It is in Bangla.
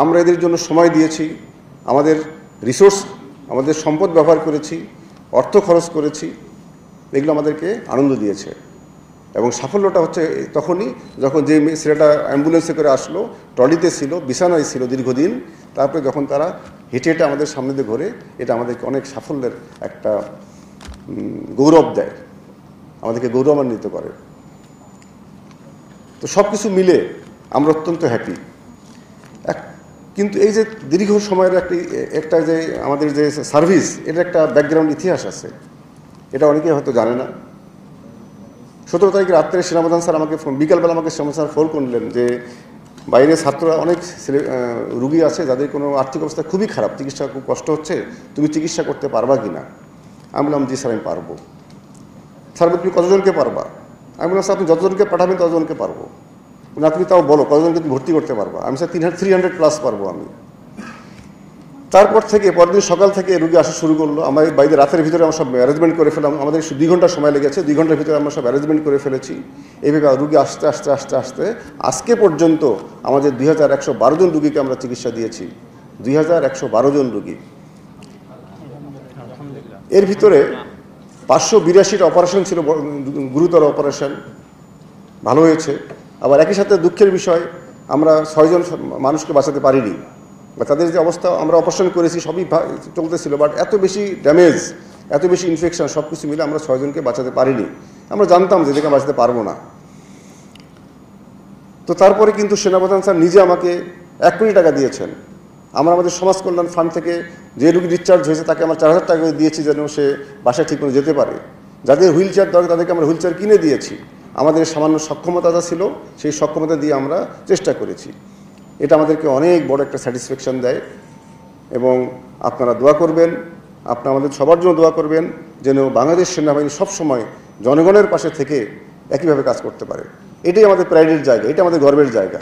আমরা এদের জন্য সময় দিয়েছি, আমাদের রিসোর্স, আমাদের সম্পদ ব্যবহার করেছি, অর্থ খরচ করেছি, এগুলো আমাদেরকে আনন্দ দিয়েছে। এবং সাফল্যটা হচ্ছে তখনই যখন যে ছেলেটা অ্যাম্বুলেন্সে করে আসলো, ট্রলিতে ছিল, বিছানায় ছিল দীর্ঘদিন, তারপরে যখন তারা হেঁটে হেঁটে আমাদের সামনে দিয়ে ঘোরে, এটা আমাদেরকে অনেক সাফল্যের একটা গৌরব দেয়, আমাদেরকে গৌরবান্বিত করে। তো সব কিছু মিলে আমরা অত্যন্ত হ্যাপি। কিন্তু এই যে দীর্ঘ সময়ের একটা যে আমাদের যে সার্ভিস, এটার একটা ব্যাকগ্রাউন্ড ইতিহাস আছে, এটা অনেকেই হয়তো জানে না। 17 তারিখে রাত্রে সেনাপ্রধান স্যার আমাকে বিকালবেলা আমাকে সেনাপ্রধান স্যার ফোন করলেন যে বাইরে ছাত্ররা অনেক রুগী আছে যাদের কোনো আর্থিক অবস্থা খুবই খারাপ, চিকিৎসা খুব কষ্ট হচ্ছে, তুমি চিকিৎসা করতে পারবা কি না? আমি বললাম জি স্যার আমি পারবো। স্যার তুমি কতজনকে পারবা? আমি বললাম স্যার আপনি যতজনকে পাঠাবেন ততজনকে পারবো। না তুমি তাও বলো কতজনকে তুমি ভর্তি করতে পারবা? আমি স্যার 300+ পারবো আমি। তারপর থেকে পরদিন সকাল থেকে রুগী আসা শুরু করলো। আমার বাইরে রাতের ভিতরে আমরা সব অ্যারেঞ্জমেন্ট করে ফেলাম, আমাদের 2 ঘন্টা সময় লেগেছে, 2 ঘন্টার ভিতরে আমরা সব অ্যারেঞ্জমেন্ট করে ফেলেছি। এইভাবে রুগী আস্তে আস্তে আস্তে আস্তে আজকে পর্যন্ত আমাদের 2112 জন রুগীকে আমরা চিকিৎসা দিয়েছি। 2112 জন রুগী। এর ভিতরে 582টা অপারেশন ছিল, গুরুতর অপারেশন, ভালো হয়েছে। আবার একই সাথে দুঃখের বিষয় আমরা 6 জন মানুষকে বাঁচাতে পারিনি, বা তাদের যে অবস্থা আমরা অপারেশন করেছি সবই চলতেছিল, বাট এত বেশি ড্যামেজ, এত বেশি ইনফেকশন সব কিছু মিলে আমরা 6 জনকে বাঁচাতে পারিনি। আমরা জানতাম যে এদেরকে বাঁচাতে পারবো না। তো তারপরে কিন্তু সেনাপ্রধান স্যার নিজে আমাকে 1 কোটি টাকা দিয়েছেন। আমরা আমাদের সমাজ কল্যাণ ফান্ড থেকে যে রুগী ডিসচার্জ হয়েছে তাকে আমরা 4000 টাকা দিয়েছি যেন সে বাসায় ঠিক করে যেতে পারে। যাদের হুইল চেয়ার দরকার তাদেরকে আমরা হুইল চেয়ার কিনে দিয়েছি। আমাদের সামান্য সক্ষমতা যা ছিল সেই সক্ষমতা দিয়ে আমরা চেষ্টা করেছি। এটা আমাদেরকে অনেক বড় একটা স্যাটিসফ্যাকশন দেয়। এবং আপনারা দোয়া করবেন, আপনারা আমাদের সবার জন্য দোয়া করবেন যেন বাংলাদেশ সেনাবাহিনী সবসময় জনগণের পাশে থেকে একইভাবে কাজ করতে পারে। এটাই আমাদের প্রাইডের জায়গা, এটা আমাদের গর্বের জায়গা।